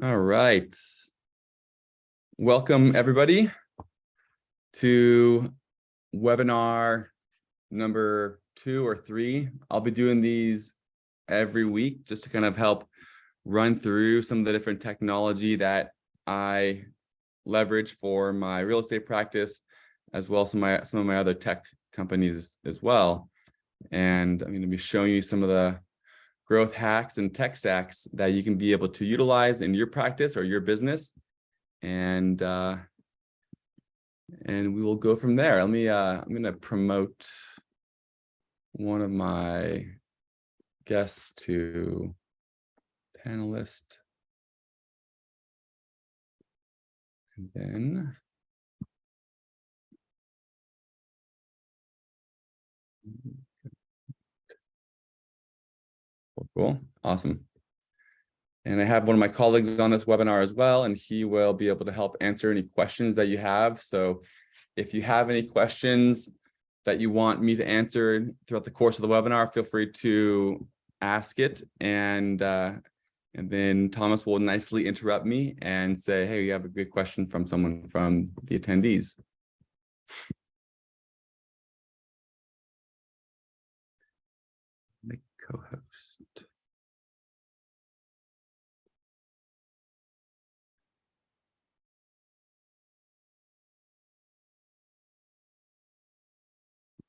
All right. Welcome everybody to webinar number 2 or 3. I'll be doing these every week just to kind of help run through some of the different technology that I leverage for my real estate practice, as well as some of my other tech companies as well. And I'm going to be showing you some of the growth hacks and tech stacks that you can be able to utilize in your practice or your business. And we will go from there. I'm going to promote one of my guests to panelist. And then cool. Awesome. And I have one of my colleagues on this webinar as well, and he will be able to help answer any questions that you have. So if you have any questions that you want me to answer throughout the course of the webinar, feel free to ask it. And then Thomas will nicely interrupt me and say, hey, you have a good question from someone from the attendees. The co-host.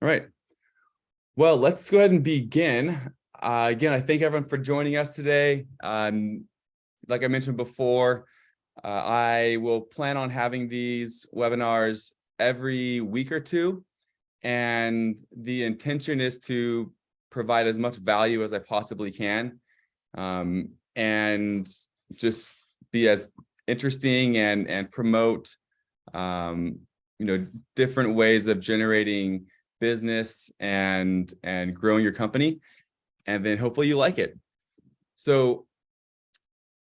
All right. Well, let's go ahead and begin. Again, I thank everyone for joining us today. Like I mentioned before, I will plan on having these webinars every week or two. And the intention is to provide as much value as I possibly can, and just be as interesting and promote different ways of generating business and growing your company, and then hopefully you like it. So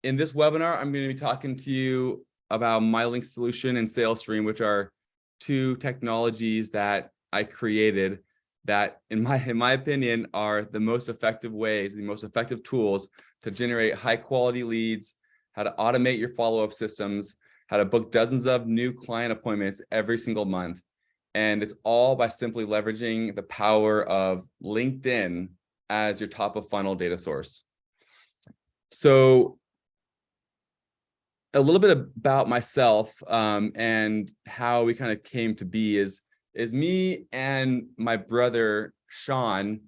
in this webinar, I'm going to be talking to you about MyLink Solution and SaleStream, which are two technologies that I created that, in my opinion, are the most effective ways, the most effective tools to generate high quality leads, how to automate your follow-up systems, how to book dozens of new client appointments every single month. And it's all by simply leveraging the power of LinkedIn as your top of funnel data source. So a little bit about myself and how we kind of came to be is me and my brother, Sean.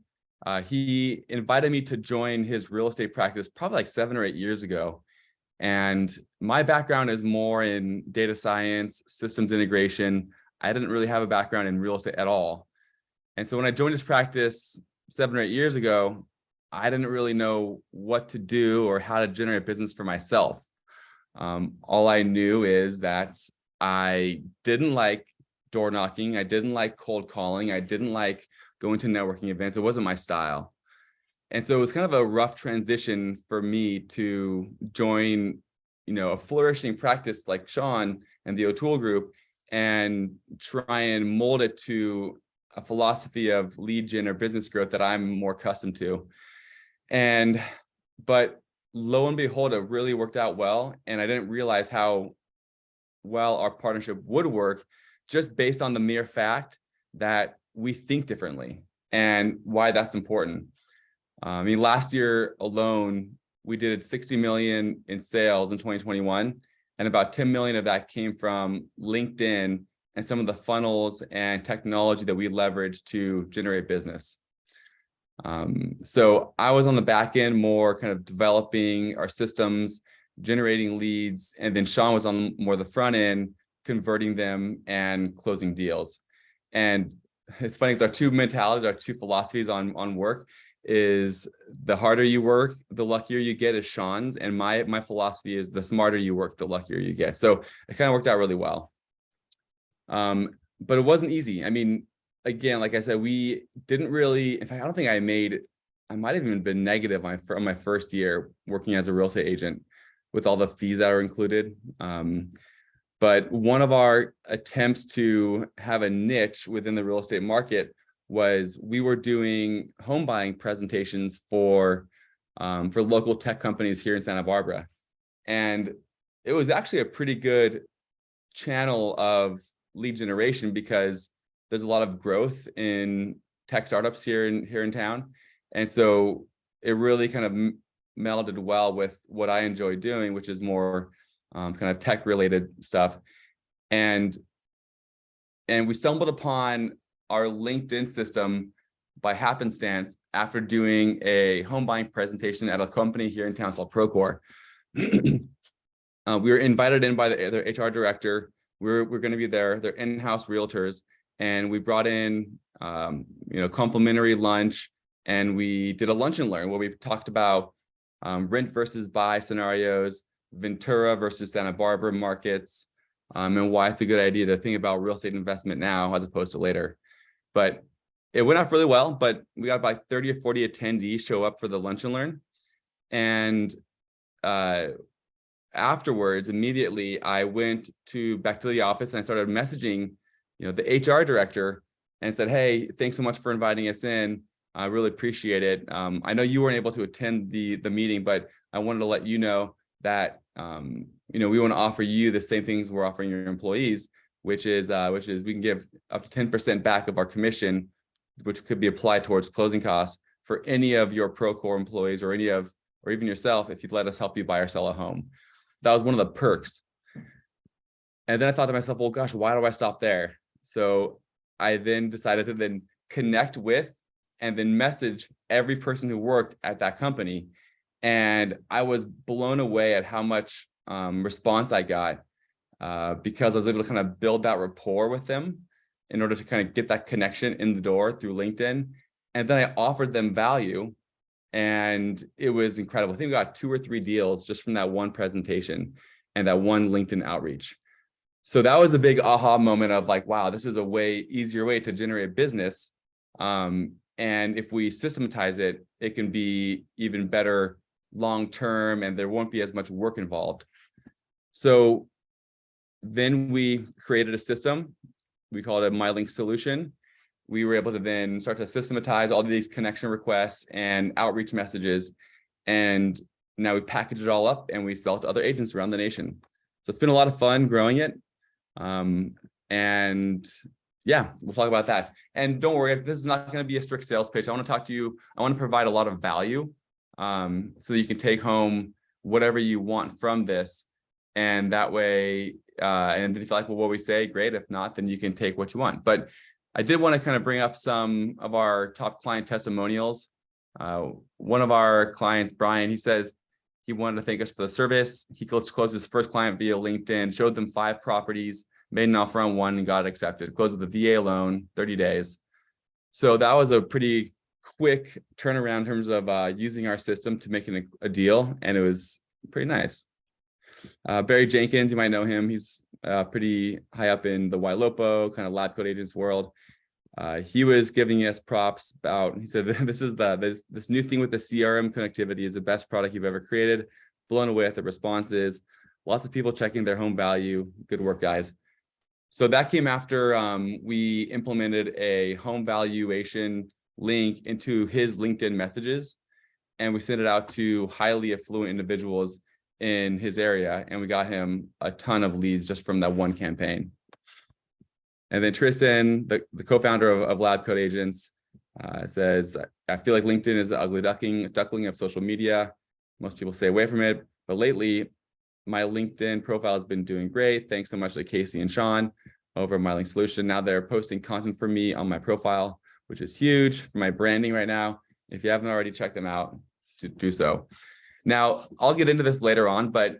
He invited me to join his real estate practice probably like 7 or 8 years ago. And my background is more in data science, systems integration. I didn't really have a background in real estate at all. And so when I joined his practice 7 or 8 years ago, I didn't really know what to do or how to generate business for myself. All I knew is that I didn't like door knocking. I didn't like cold calling. I didn't like going to networking events. It wasn't my style. And so it was kind of a rough transition for me to join, a flourishing practice like Sean and the O'Toole Group and try and mold it to a philosophy of lead gen or business growth that I'm more accustomed to. But lo and behold, it really worked out well. And I didn't realize how well our partnership would work just based on the mere fact that we think differently and why that's important. I mean, last year alone, we did 60 million in sales in 2021, and about 10 million of that came from LinkedIn and some of the funnels and technology that we leveraged to generate business. So I was on the back end, more kind of developing our systems, generating leads, and then Sean was on more the front end, converting them and closing deals. And it's funny, because our two mentalities, our two philosophies on work is the harder you work, the luckier you get, is Sean's, and my philosophy is the smarter you work, the luckier you get. So it kind of worked out really well. But it wasn't easy. I mean, again, like I said, we didn't really, in fact, I don't think I might have even been negative on my first year working as a real estate agent with all the fees that are included. But one of our attempts to have a niche within the real estate market was we were doing home buying presentations for local tech companies here in Santa Barbara. And it was actually a pretty good channel of lead generation because there's a lot of growth in tech startups here in town. And so it really kind of melded well with what I enjoy doing, which is more kind of tech related stuff. And we stumbled upon our LinkedIn system by happenstance after doing a home buying presentation at a company here in town called Procore. We were invited in by their HR director. We're going to be their in-house realtors, and we brought in complimentary lunch, and we did a lunch and learn where we talked about rent versus buy scenarios, Ventura versus Santa Barbara markets, and why it's a good idea to think about real estate investment now as opposed to later. But it went off really well, but we got about 30 or 40 attendees show up for the lunch and learn. And afterwards, immediately, I went back to the office and I started messaging, the HR director and said, "Hey, thanks so much for inviting us in. I really appreciate it. I know you weren't able to attend the meeting, but I wanted to let you know that we want to offer you the same things we're offering your employees, which is we can give up to 10% back of our commission, which could be applied towards closing costs for any of your Procore employees or even yourself if you'd let us help you buy or sell a home." That was one of the perks. And then I thought to myself, well, gosh, why do I stop there? So I then decided to then connect with and then message every person who worked at that company. And I was blown away at how much response I got because I was able to kind of build that rapport with them in order to kind of get that connection in the door through LinkedIn. And then I offered them value, and it was incredible. I think we got 2 or 3 deals just from that one presentation and that one LinkedIn outreach. So that was a big aha moment of like, wow, this is a way easier way to generate business. And if we systematize it, it can be even better long-term, and there won't be as much work involved. So then we created a system. We called it MyLink Solution. We were able to then start to systematize all of these connection requests and outreach messages. And now we package it all up and we sell it to other agents around the nation. So it's been a lot of fun growing it. And yeah, we'll talk about that. And don't worry, this is not going to be a strict sales pitch. I want to talk to you. I want to provide a lot of value so that you can take home whatever you want from this. And that way, and if you like what we say, great. If not, then you can take what you want. But I did want to kind of bring up some of our top client testimonials. One of our clients, Brian, he says he wanted to thank us for the service. He closed his first client via LinkedIn, showed them 5 properties, made an offer on 1 and got accepted, closed with a VA loan, 30 days. So that was a pretty quick turnaround in terms of using our system to make a deal, and it was pretty nice. Barry Jenkins, you might know him. He's pretty high up in the YLOPO kind of lab code agents world. He was giving us props about, he said, this is this new thing with the CRM connectivity is the best product you've ever created. Blown away at the responses. Lots of people checking their home value. Good work, guys. So that came after we implemented a home valuation link into his LinkedIn messages, and we sent it out to highly affluent individuals in his area, and we got him a ton of leads just from that one campaign. And then Tristan, the co-founder of Lab Code Agents, says, "I feel like LinkedIn is the ugly duckling of social media. Most people stay away from it, but lately my LinkedIn profile has been doing great. Thanks so much to Casey and Sean over at MyLink Solution. Now they're posting content for me on my profile, which is huge for my branding right now. If you haven't already checked them out, do so." Now, I'll get into this later on, but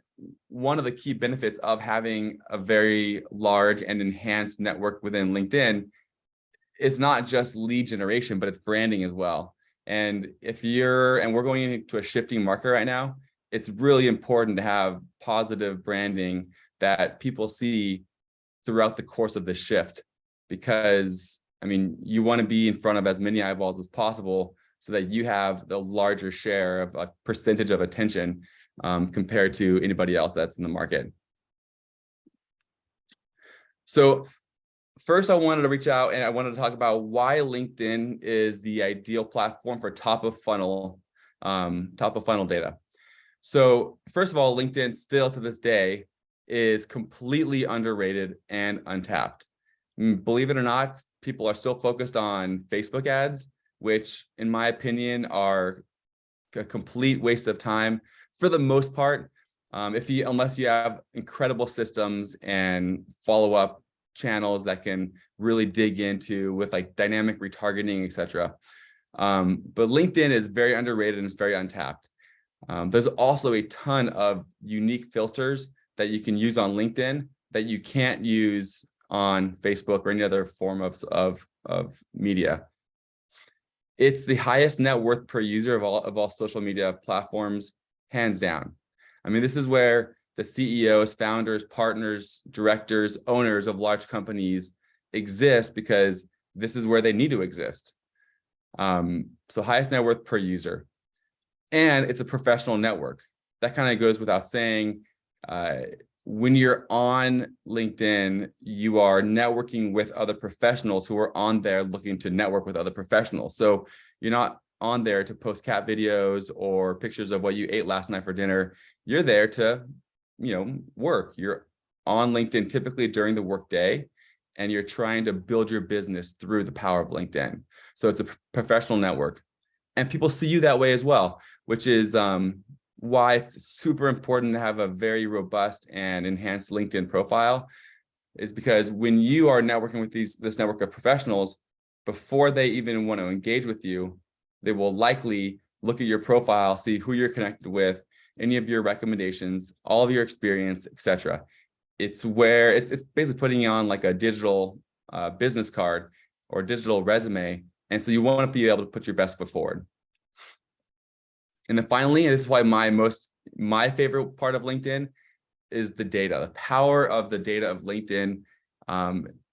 one of the key benefits of having a very large and enhanced network within LinkedIn is not just lead generation, but it's branding as well. And we're going into a shifting market right now, it's really important to have positive branding that people see throughout the course of the shift, because you want to be in front of as many eyeballs as possible so that you have the larger share of a percentage of attention compared to anybody else that's in the market. So first, I wanted to reach out and I wanted to talk about why LinkedIn is the ideal platform for top of funnel data. So first of all, LinkedIn still to this day is completely underrated and untapped. Believe it or not, people are still focused on Facebook ads, which in my opinion are a complete waste of time for the most part. Unless you have incredible systems and follow-up channels that can really dig into with like dynamic retargeting, etc. But LinkedIn is very underrated and it's very untapped. There's also a ton of unique filters that you can use on LinkedIn that you can't use on Facebook or any other form of media. It's the highest net worth per user of all social media platforms, hands down. I mean, this is where the CEOs, founders, partners, directors, owners of large companies exist because this is where they need to exist. So highest net worth per user. And it's a professional network. That kind of goes without saying. When you're on LinkedIn, you are networking with other professionals who are on there looking to network with other professionals. So you're not on there to post cat videos or pictures of what you ate last night for dinner. You're there to, work. You're on LinkedIn typically during the workday, and you're trying to build your business through the power of LinkedIn. So it's a professional network. And people see you that way as well, which is why it's super important to have a very robust and enhanced LinkedIn profile, is because when you are networking with this network of professionals, before they even want to engage with you, they will likely look at your profile, see who you're connected with, any of your recommendations, all of your experience, etc. It's where it's basically putting you on like a digital business card or digital resume. And so you want to be able to put your best foot forward. And then finally, and this is why my favorite part of LinkedIn is the data. The power of the data of LinkedIn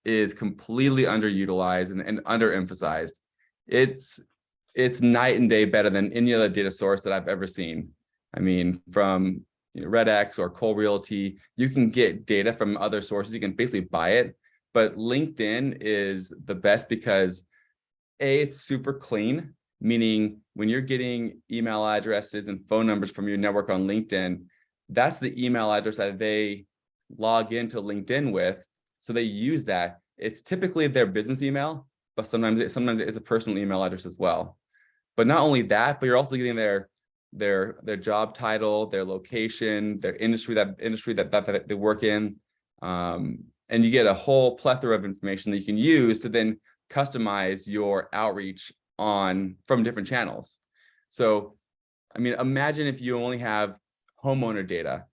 is completely underutilized and underemphasized. It's night and day better than any other data source that I've ever seen. I mean, from RedX or Cole Realty, you can get data from other sources. You can basically buy it, but LinkedIn is the best because it's super clean. Meaning when you're getting email addresses and phone numbers from your network on LinkedIn, that's the email address that they log into LinkedIn with. So they use that. It's typically their business email, but sometimes it's a personal email address as well. But not only that, but you're also getting their job title, their location, their industry that they work in. And you get a whole plethora of information that you can use to then customize your outreach from different channels. So, I mean, imagine if you only have homeowner data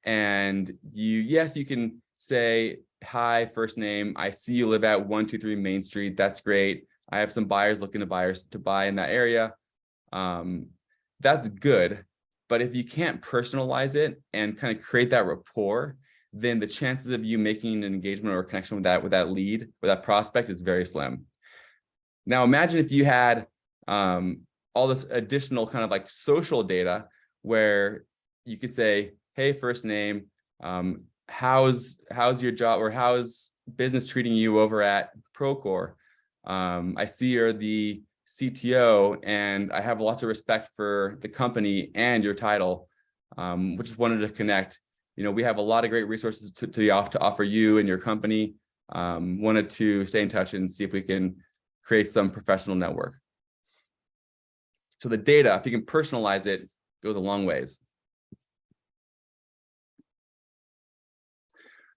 and you can say, hi, first name, I see you live at 123 Main Street. That's great. I have some buyers looking to buy in that area. That's good. But if you can't personalize it and kind of create that rapport, then the chances of you making an engagement or a connection with that lead, with that prospect is very slim. Now, imagine if you had all this additional kind of like social data where you could say, hey, first name, how's your job or how's business treating you over at Procore? I see you're the CTO and I have lots of respect for the company and your title. Just wanted to connect. We have a lot of great resources to offer you and your company. Wanted to stay in touch and see if we can create some professional network. So the data, if you can personalize it, goes a long ways.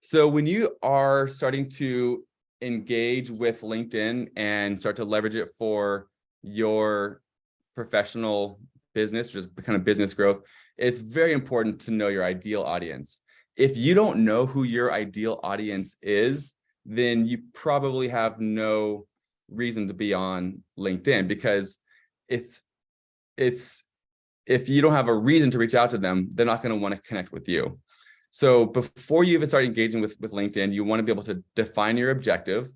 So when you are starting to engage with LinkedIn and start to leverage it for your professional business, just kind of business growth, it's very important to know your ideal audience. If you don't know who your ideal audience is, then you probably have no reason to be on LinkedIn, because it's if you don't have a reason to reach out to them, they're not going to want to connect with you. So before you even start engaging with LinkedIn, you want to be able to define your objective.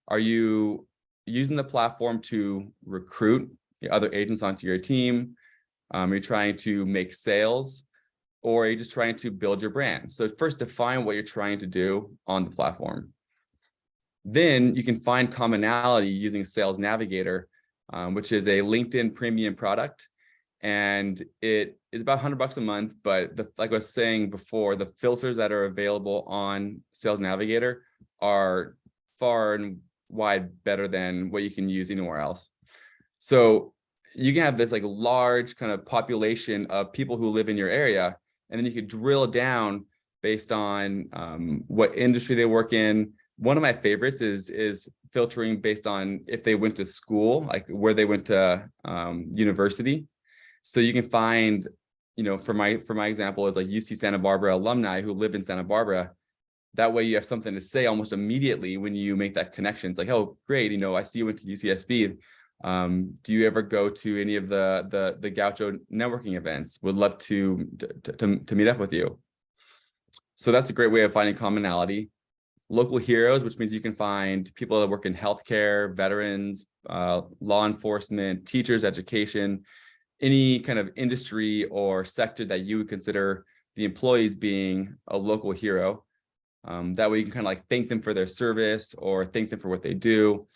Are you using the platform to recruit other agents onto your team? Are you trying to make sales, or are you just trying to build your brand? So first define what you're trying to do on the platform. Then you can find commonality using Sales Navigator, which is a LinkedIn premium product. and it is about $100 a month. But like I was saying before, the filters that are available on Sales Navigator are far and wide better than what you can use anywhere else. So you can have this like large kind of population of people who live in your area, and then you could drill down based on what industry they work in. One of my favorites is filtering based on if they went to school, like where they went to university. So you can find, for my example is like UC Santa Barbara alumni who live in Santa Barbara. That way you have something to say almost immediately when you make that connection. It's like, oh, great, I see you went to UCSB. Do you ever go to any of the Gaucho networking events? Would love to meet up with you. So that's a great way of finding commonality. Local heroes, which means you can find people that work in healthcare, veterans, law enforcement, teachers, education, any kind of industry or sector that you would consider the employees being a local hero. That way you can kind of like thank them for their service or thank them for what they do.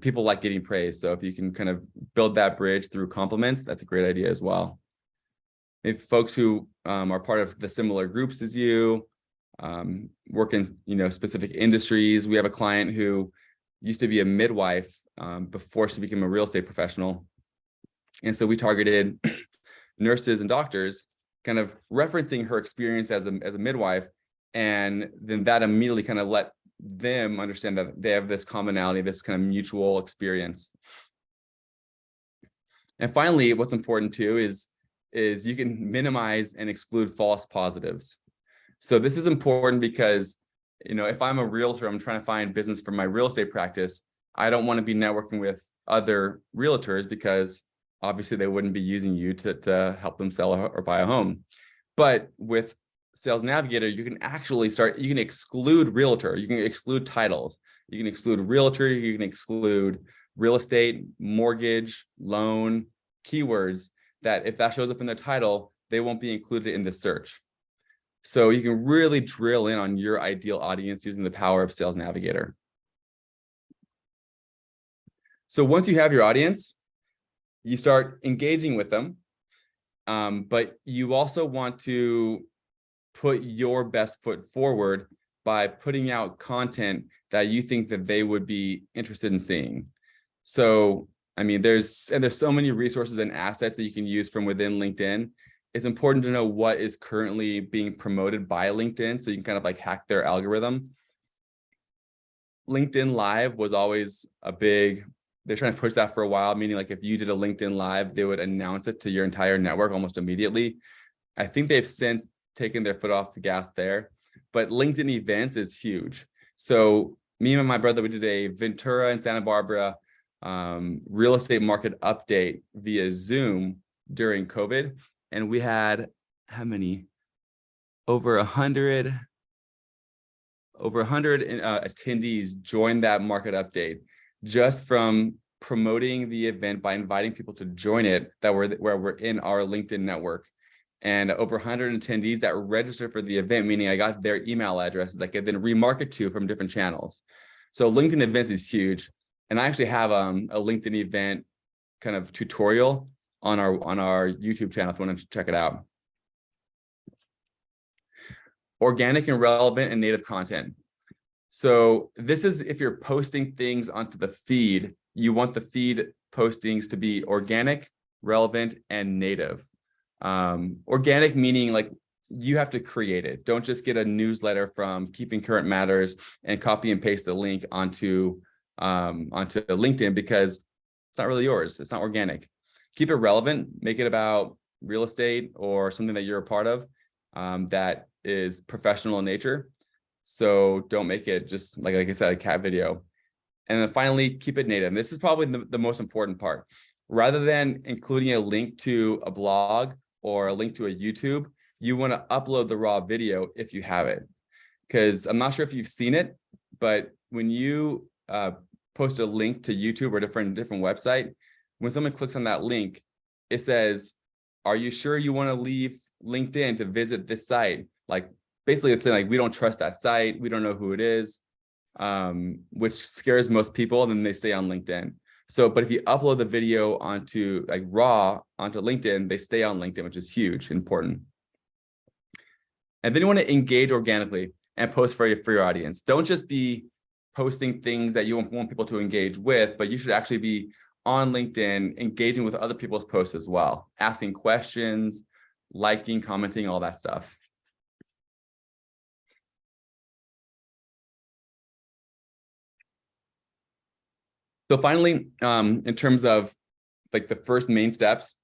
People like getting praise. So if you can kind of build that bridge through compliments, that's a great idea as well. If folks who are part of the similar groups as you, work in specific industries. We have a client who used to be a midwife before she became a real estate professional. And so we targeted nurses and doctors, kind of referencing her experience as a midwife. And then that immediately kind of let them understand that they have this commonality, this kind of mutual experience. And finally, what's important too is you can minimize and exclude false positives. So this is important because, if I'm a realtor, I'm trying to find business for my real estate practice. I don't want to be networking with other realtors because obviously they wouldn't be using you to help them sell or buy a home. But with Sales Navigator, you can actually you can exclude realtor, you can exclude titles, you can exclude realtor, you can exclude real estate, mortgage, loan, keywords that if that shows up in the title, they won't be included in the search. So you can really drill in on your ideal audience using the power of Sales Navigator. So once you have your audience, you start engaging with them, but you also want to put your best foot forward by putting out content that you think that they would be interested in seeing. So, there's so many resources and assets that you can use from within LinkedIn. It's important to know what is currently being promoted by LinkedIn so you can kind of like hack their algorithm. LinkedIn Live was always they're trying to push that for a while, meaning like if you did a LinkedIn Live, they would announce it to your entire network almost immediately. I think they've since taken their foot off the gas there, but LinkedIn events is huge. So me and my brother, we did a Ventura and Santa Barbara real estate market update via Zoom during COVID. And we had how many? Over 100 attendees join that market update just from promoting the event by inviting people to join it where we're in our LinkedIn network. And over 100 attendees that registered for the event, meaning I got their email addresses that I could then remarket to from different channels. So LinkedIn events is huge. And I actually have a LinkedIn event kind of tutorial on our YouTube channel if you want to check it out. Organic and relevant and native content. So this is if you're posting things onto the feed, you want the feed postings to be organic, relevant, and native. Organic meaning like you have to create it. Don't just get a newsletter from Keeping Current Matters and copy and paste the link onto LinkedIn because it's not really yours. It's not organic. Keep it relevant. Make it about real estate or something that you're a part of that is professional in nature. So don't make it just like I said, a cat video. And then finally, keep it native. And this is probably the most important part. Rather than including a link to a blog or a link to a YouTube, you want to upload the raw video if you have it. Because I'm not sure if you've seen it, but when you post a link to YouTube or different website, when someone clicks on that link, it says, are you sure you want to leave LinkedIn to visit this site? Like basically it's saying like, we don't trust that site. We don't know who it is, which scares most people. And then they stay on LinkedIn. So, but if you upload the video onto like raw onto LinkedIn, they stay on LinkedIn, which is huge, important. And then you want to engage organically and post for your audience. Don't just be posting things that you want people to engage with, but you should actually be on LinkedIn engaging with other people's posts as well, asking questions, liking, commenting, all that stuff. So finally, in terms of like the first main steps,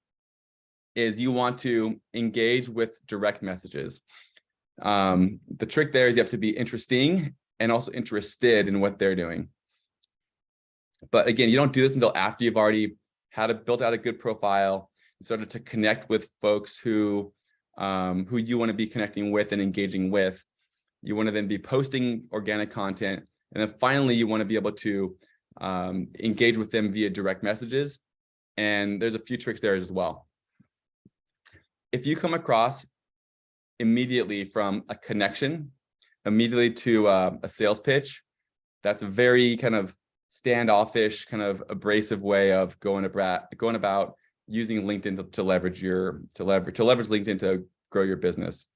is you want to engage with direct messages. The trick there is you have to be interesting and also interested in what they're doing. But again, you don't do this until after you've already built out a good profile. You started to connect with folks who you want to be connecting with and engaging with. You want to then be posting organic content. And then finally, you want to be able to engage with them via direct messages. And there's a few tricks there as well. If you come across immediately from a connection, immediately to a sales pitch, that's a very kind of standoffish, kind of abrasive way of going about using LinkedIn to leverage LinkedIn to grow your business.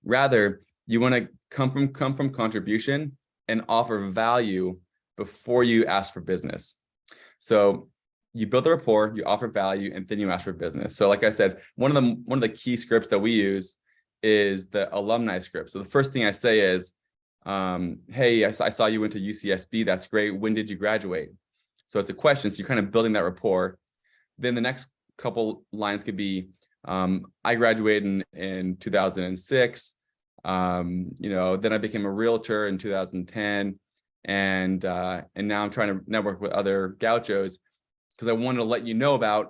Rather, you want to come from contribution and offer value before you ask for business. So you build the rapport, you offer value, and then you ask for business. So like I said, one of the key scripts that we use is the alumni script. So the first thing I say is, hey, I saw you went to UCSB. That's great. When did you graduate? So it's a question. So you're kind of building that rapport. Then the next couple lines could be, I graduated in 2006. Then I became a realtor in 2010. And now I'm trying to network with other gauchos because I wanted to let you know about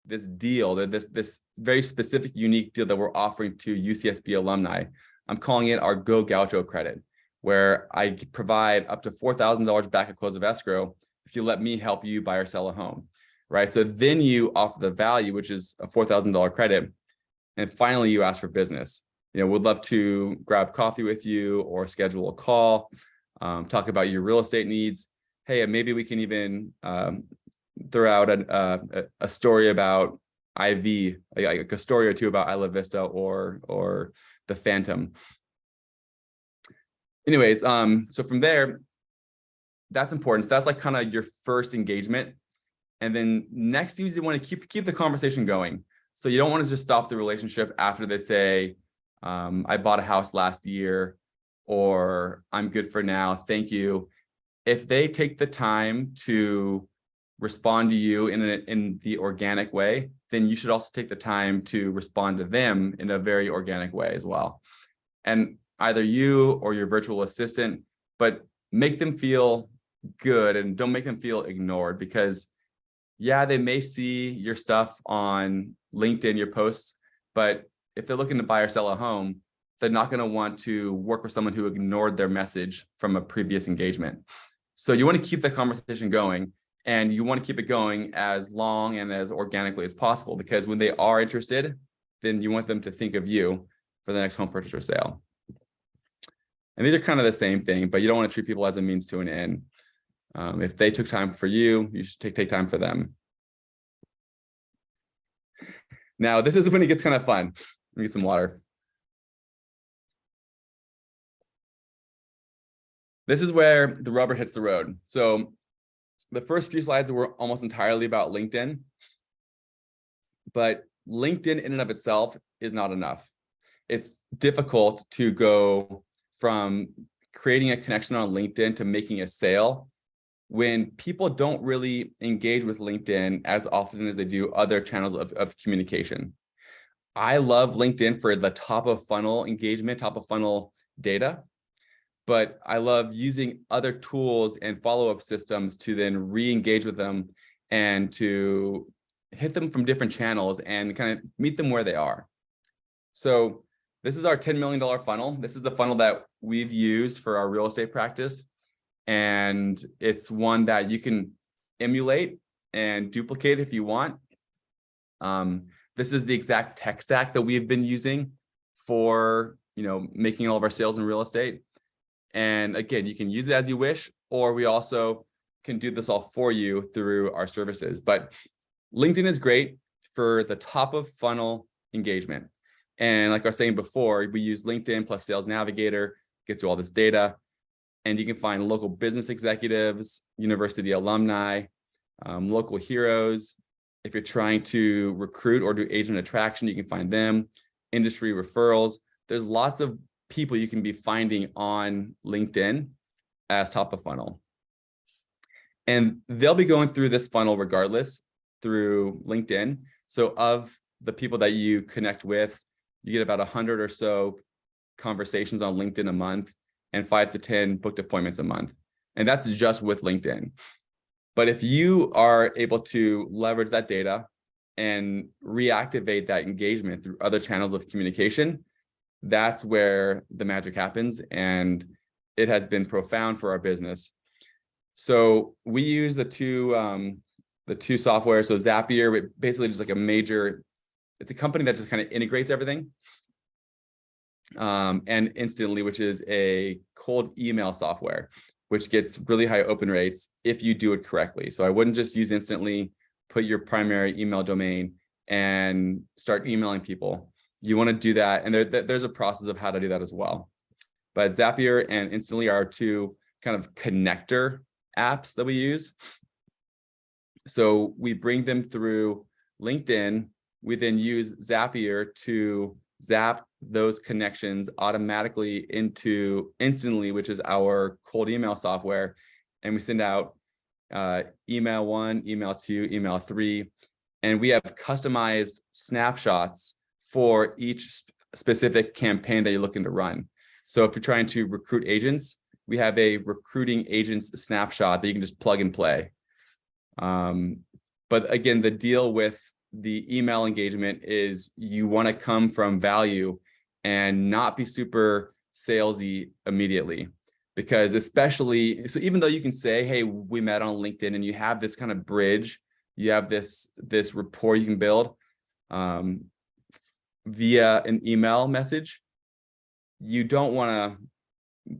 this deal, this very specific, unique deal that we're offering to UCSB alumni. I'm calling it our Go Gaucho credit, where I provide up to $4,000 back at close of escrow if you let me help you buy or sell a home, right? So then you offer the value, which is a $4,000 credit. And finally, you ask for business. We'd love to grab coffee with you or schedule a call, talk about your real estate needs. Hey, maybe we can even throw out a story about IV, like a story or two about Isla Vista or the Phantom. Anyways, so from there, that's important. So that's like kind of your first engagement. And then next, you usually want to keep the conversation going. So you don't want to just stop the relationship after they say, I bought a house last year, or I'm good for now, thank you. If they take the time to respond to you in the organic way, then you should also take the time to respond to them in a very organic way as well. And either you or your virtual assistant, but make them feel good and don't make them feel ignored, because yeah, they may see your stuff on LinkedIn, your posts, but if they're looking to buy or sell a home, they're not going to want to work with someone who ignored their message from a previous engagement. So you want to keep the conversation going, and you want to keep it going as long and as organically as possible, because when they are interested, then you want them to think of you for the next home purchase or sale. And these are kind of the same thing, but you don't want to treat people as a means to an end. If they took time for you, you should take time for them. Now, this is when it gets kind of fun. Let me get some water. This is where the rubber hits the road. So the first few slides were almost entirely about LinkedIn, but LinkedIn in and of itself is not enough. It's difficult to go from creating a connection on LinkedIn to making a sale when people don't really engage with LinkedIn as often as they do other channels of communication. I love LinkedIn for the top of funnel engagement, top of funnel data, but I love using other tools and follow-up systems to then re-engage with them and to hit them from different channels and kind of meet them where they are. So this is our $10 million funnel. This is the funnel that we've used for our real estate practice. And it's one that you can emulate and duplicate if you want. This is the exact tech stack that we've been using for, making all of our sales in real estate. And again, you can use it as you wish, or we also can do this all for you through our services. But LinkedIn is great for the top of funnel engagement. And like I was saying before, we use LinkedIn plus Sales Navigator, gets you all this data. And you can find local business executives, university alumni, local heroes. If you're trying to recruit or do agent attraction, you can find them, industry referrals. There's lots of people you can be finding on LinkedIn as top of funnel. And they'll be going through this funnel regardless through LinkedIn. So of the people that you connect with, you get about 100 or so conversations on LinkedIn a month and 5 to 10 booked appointments a month. And that's just with LinkedIn. But if you are able to leverage that data and reactivate that engagement through other channels of communication, that's where the magic happens. And it has been profound for our business. So we use the two software. So Zapier, basically just like it's a company that just kind of integrates everything. And Instantly, which is a cold email software, which gets really high open rates if you do it correctly. So I wouldn't just use Instantly, put your primary email domain and start emailing people. You want to do that. And there's a process of how to do that as well. But Zapier and Instantly are two kind of connector apps that we use. So we bring them through LinkedIn. We then use Zapier to zap those connections automatically into Instantly, which is our cold email software. And we send out email 1, email 2, email 3. And we have customized snapshots for each specific campaign that you're looking to run. So if you're trying to recruit agents, we have a recruiting agents snapshot that you can just plug and play. But again, the deal with the email engagement is you want to come from value and not be super salesy immediately. Because especially, so even though you can say, hey, we met on LinkedIn, and you have this kind of bridge, you have this rapport you can build via an email message, you don't want to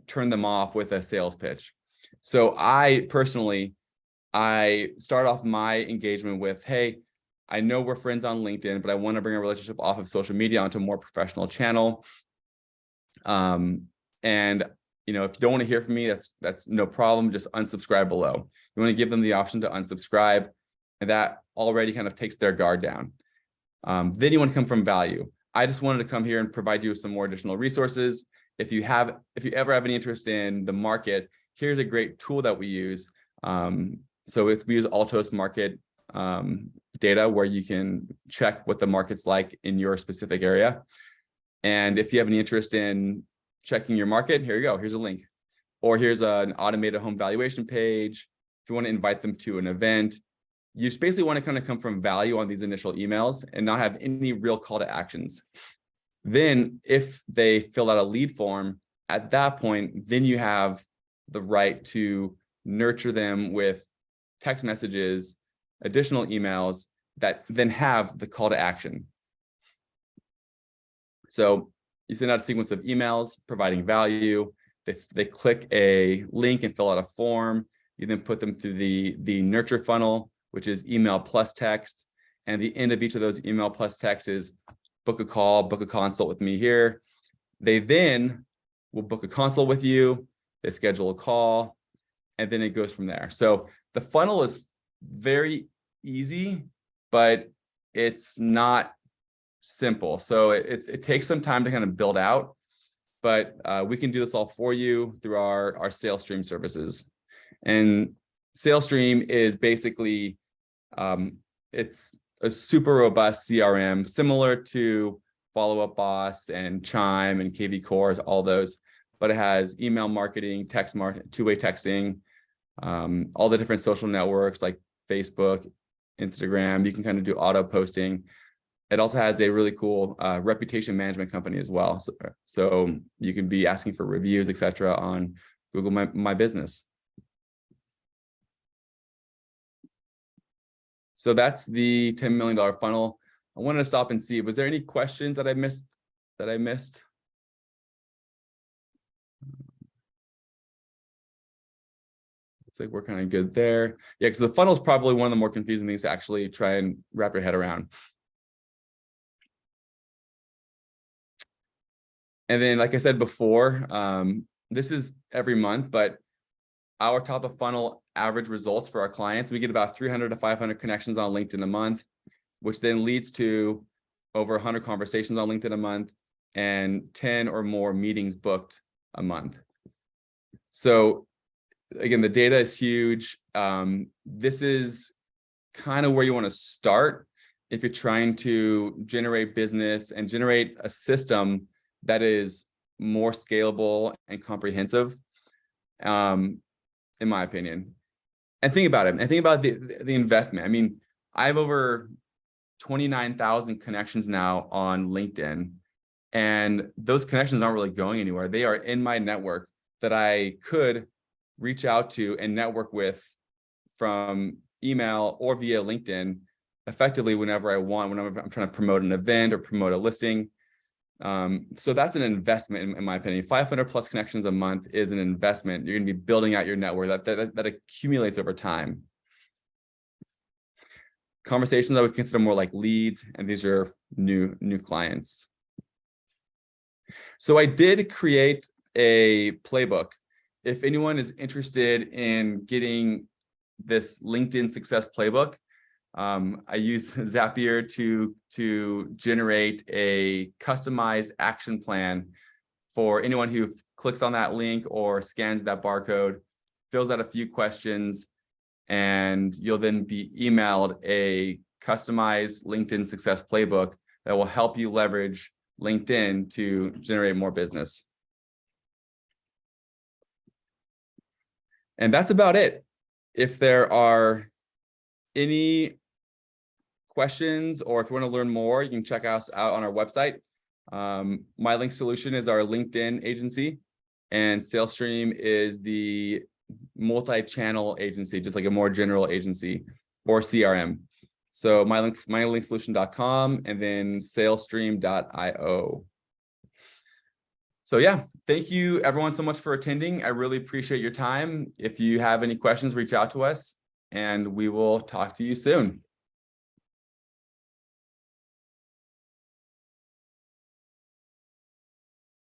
turn them off with a sales pitch. So I start off my engagement with, hey, I know we're friends on LinkedIn, but I want to bring a relationship off of social media onto a more professional channel. And if you don't want to hear from me, that's no problem. Just unsubscribe below. You want to give them the option to unsubscribe, and that already kind of takes their guard down. Then you want to come from value. I just wanted to come here and provide you with some more additional resources. If you ever have any interest in the market, here's a great tool that we use. So we use Altos market data, where you can check what the market's like in your specific area. And if you have any interest in checking your market, here you go. Here's a link. Or here's an automated home valuation page. If you want to invite them to an event, you just basically want to kind of come from value on these initial emails and not have any real call to actions. Then if they fill out a lead form, at that point, then you have the right to nurture them with text messages, additional emails that then have the call to action. So you send out a sequence of emails providing value. They click a link and fill out a form. You then put them through the nurture funnel, which is email plus text. And the end of each of those email plus text is book a call, book a consult with me here. They then will book a consult with you. They schedule a call, and then it goes from there. So the funnel is very easy, but it's not simple. So it takes some time to kind of build out, but we can do this all for you through our SaleStream services. And SaleStream is basically, it's a super robust CRM, similar to Follow Up Boss and Chime and KV Core, all those, but it has email marketing, text marketing, two-way texting, all the different social networks like Facebook, Instagram. You can kind of do auto posting. It also has a really cool reputation management company as well. So you can be asking for reviews, etc., on Google My Business. So that's the $10 million funnel. I wanted to stop and see, was there any questions that I missed? Looks like we're kind of good there. Yeah, because the funnel is probably one of the more confusing things to actually try and wrap your head around. And then, like I said before, this is every month, but our top of funnel average results for our clients, we get about 300 to 500 connections on LinkedIn a month, which then leads to over 100 conversations on LinkedIn a month and 10 or more meetings booked a month. So again, the data is huge. This is kind of where you want to start if you're trying to generate business and generate a system that is more scalable and comprehensive, in my opinion. And think about it. And think about the investment. I mean, I have over 29,000 connections now on LinkedIn, and those connections aren't really going anywhere. They are in my network that I could reach out to and network with from email or via LinkedIn effectively whenever I want, whenever I'm trying to promote an event or promote a listing. So that's an investment in my opinion. 500 plus connections a month is an investment. You're going to be building out your network that accumulates over time. Conversations I would consider more like leads, and these are new clients. So I did create a playbook. If anyone is interested in getting this LinkedIn success playbook, I use Zapier to generate a customized action plan for anyone who clicks on that link or scans that barcode, fills out a few questions, and you'll then be emailed a customized LinkedIn success playbook that will help you leverage LinkedIn to generate more business. And that's about it. If there are any questions, or if you want to learn more, you can check us out on our website. My Link Solution is our LinkedIn agency, and SaleStream is the multi-channel agency, just like a more general agency or CRM. So mylinksolution.com and then SaleStream.io. So yeah, thank you everyone so much for attending. I really appreciate your time. If you have any questions, reach out to us and we will talk to you soon.